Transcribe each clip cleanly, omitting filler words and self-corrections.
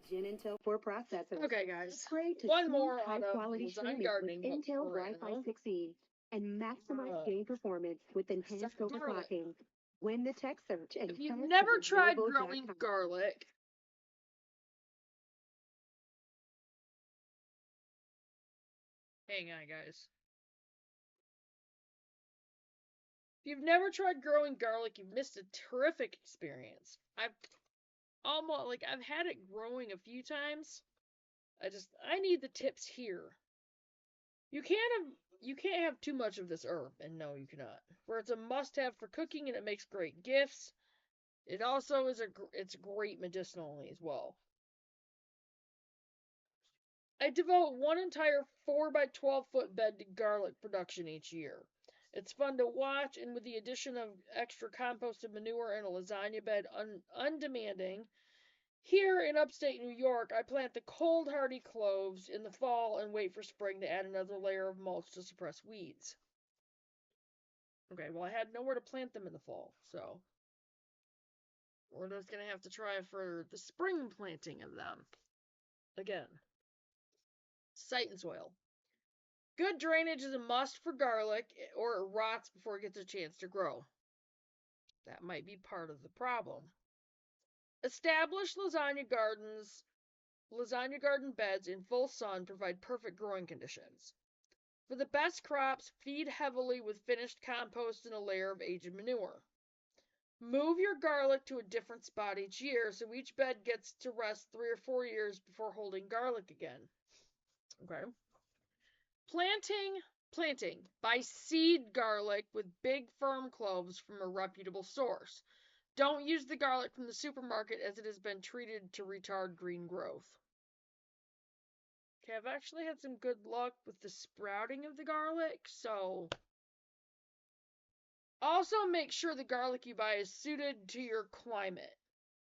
Gen Intel 4 processors. Okay, guys. Upgrade to One more high out of quality Design streaming Gardening with Intel right Wi-Fi now. 6E and maximize game performance with enhanced overclocking. Win the tech search and if you've never tried growing garlic, hang on, guys. If you've never tried growing garlic, you've missed a terrific experience. I've had it growing a few times. I need the tips here. You can't have too much of this herb, and no, you cannot. Where it's a must-have for cooking, and it makes great gifts. It also it's great medicinally as well. I devote one entire 4 by 12 foot bed to garlic production each year. It's fun to watch, and with the addition of extra composted manure and a lasagna bed undemanding, here in upstate New York, I plant the cold hardy cloves in the fall and wait for spring to add another layer of mulch to suppress weeds. Okay, well, I had nowhere to plant them in the fall, so we're just going to have to try for the spring planting of them. Again, site and soil. Good drainage is a must for garlic, or it rots before it gets a chance to grow. That might be part of the problem. Established lasagna garden beds in full sun provide perfect growing conditions. For the best crops, feed heavily with finished compost and a layer of aged manure. Move your garlic to a different spot each year so each bed gets to rest 3 or 4 years before holding garlic again. Okay. Planting. Buy seed garlic with big firm cloves from a reputable source. Don't use the garlic from the supermarket as it has been treated to retard green growth. Okay, I've actually had some good luck with the sprouting of the garlic, so also make sure the garlic you buy is suited to your climate.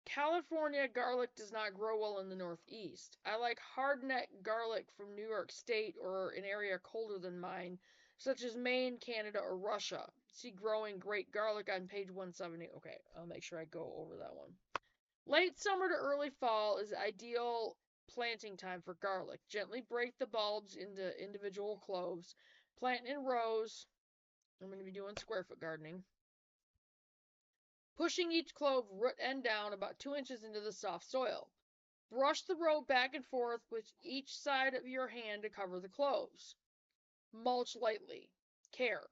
California garlic does not grow well in the Northeast. I like hardneck garlic from New York State or an area colder than mine, such as Maine, Canada, or Russia. See growing great garlic on page 170. Okay, I'll make sure I go over that one. Late summer to early fall is ideal planting time for garlic. Gently break the bulbs into individual cloves. Plant in rows. I'm going to be doing square foot gardening. Pushing each clove root end down about 2 inches into the soft soil. Brush the row back and forth with each side of your hand to cover the cloves. Mulch lightly. Care.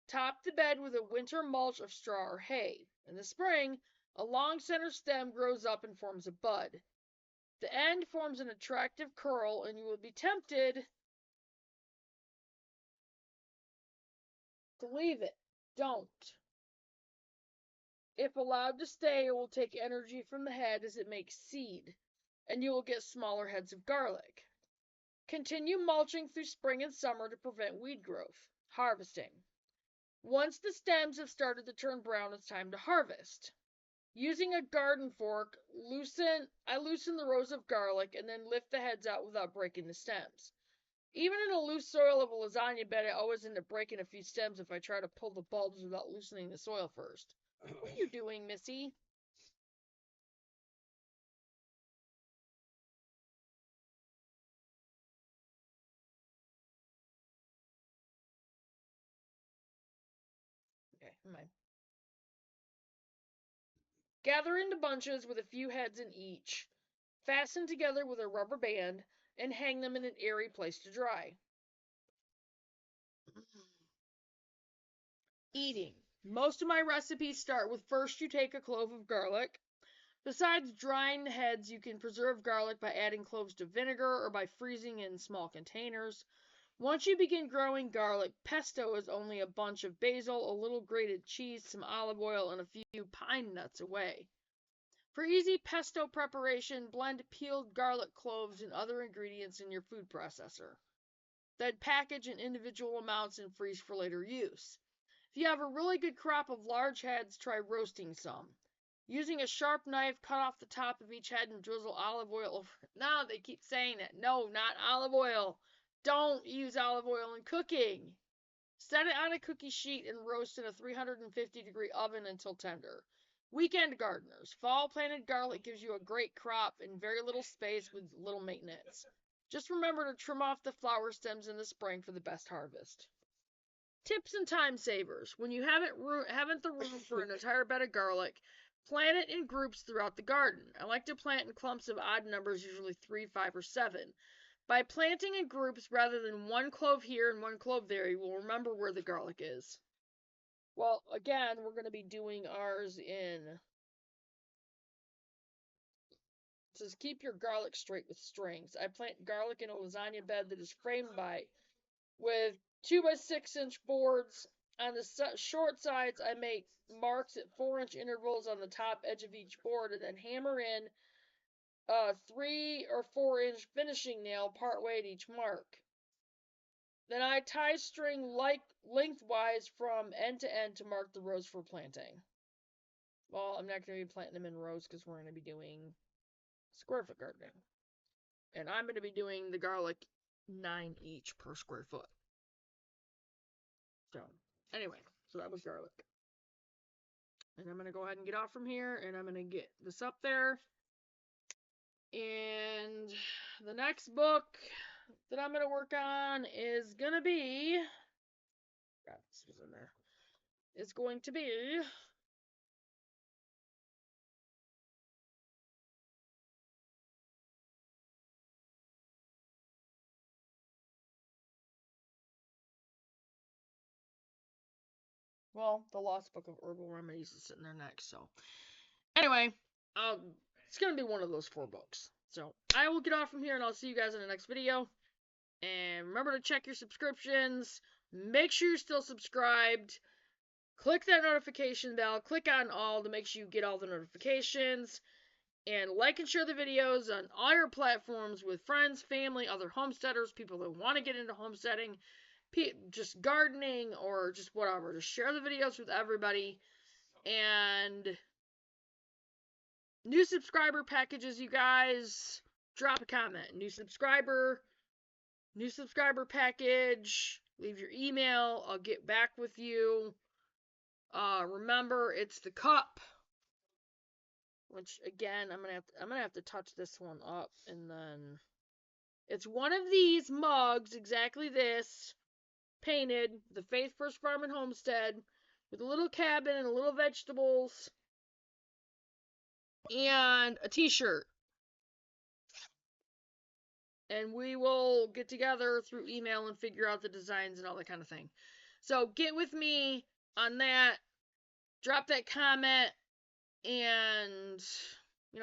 Top the bed with a winter mulch of straw or hay. In the spring, a long center stem grows up and forms a bud. The end forms an attractive curl, and you will be tempted to leave it. Don't. If allowed to stay, it will take energy from the head as it makes seed, and you will get smaller heads of garlic. Continue mulching through spring and summer to prevent weed growth. Harvesting. Once the stems have started to turn brown, it's time to harvest. Using a garden fork, I loosen the rows of garlic and then lift the heads out without breaking the stems. Even in a loose soil of a lasagna bed, I always end up breaking a few stems if I try to pull the bulbs without loosening the soil first. What are you doing, Missy? Okay, never mind. Gather into bunches with a few heads in each. Fasten together with a rubber band and hang them in an airy place to dry. Eating. Most of my recipes start with first you take a clove of garlic. Besides drying the heads, you can preserve garlic by adding cloves to vinegar or by freezing in small containers. Once you begin growing garlic, pesto is only a bunch of basil, a little grated cheese, some olive oil, and a few pine nuts away. For easy pesto preparation, blend peeled garlic cloves and other ingredients in your food processor. Then package in individual amounts and freeze for later use. If you have a really good crop of large heads, try roasting some. Using a sharp knife, cut off the top of each head and drizzle olive oil over it. No, they keep saying it. No, not olive oil. Don't use olive oil in cooking. Set it on a cookie sheet and roast in a 350-degree oven until tender. Weekend gardeners. Fall planted garlic gives you a great crop in very little space with little maintenance. Just remember to trim off the flower stems in the spring for the best harvest. Tips and time savers. When you haven't the room for an entire bed of garlic, plant it in groups throughout the garden. I like to plant in clumps of odd numbers, usually 3, 5, or 7. By planting in groups rather than one clove here and one clove there, you will remember where the garlic is. Well, again, we're going to be doing ours in. It says keep your garlic straight with strings. I plant garlic in a lasagna bed that is framed with 2 by 6 inch boards. On the short sides, I make marks at 4-inch intervals on the top edge of each board and then hammer in a 3 or 4-inch finishing nail partway at each mark. Then I tie string lengthwise from end to end to mark the rows for planting. Well, I'm not going to be planting them in rows because we're going to be doing square foot gardening. And I'm going to be doing the garlic 9 each per square foot. So, anyway, so that was garlic. And I'm going to go ahead and get off from here, and I'm going to get this up there. And the next book that I'm going to work on is going to be, God, this was in there, is going to be, well, the Lost Book of Herbal Remedies is sitting there next. So, anyway, it's going to be one of those 4 books. So, I will get off from here, and I'll see you guys in the next video. And remember to check your subscriptions. Make sure you're still subscribed. Click that notification bell. Click on all to make sure you get all the notifications. And like and share the videos on all your platforms with friends, family, other homesteaders, people that want to get into homesteading, just gardening, or just whatever. Just share the videos with everybody. And new subscriber packages, you guys. Drop a comment. New subscriber package. Leave your email. I'll get back with you. Remember, it's the cup. Which again, I'm gonna have to touch this one up, and then it's one of these mugs, exactly this, painted, the Faith First Farm and Homestead, with a little cabin and little vegetables, and a t-shirt. And we will get together through email and figure out the designs and all that kind of thing. So get with me on that. Drop that comment, and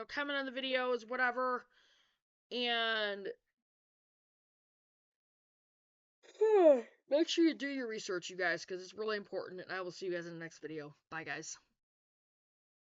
comment on the videos, whatever. And make sure you do your research, you guys, because it's really important. And I will see you guys in the next video. Bye, guys.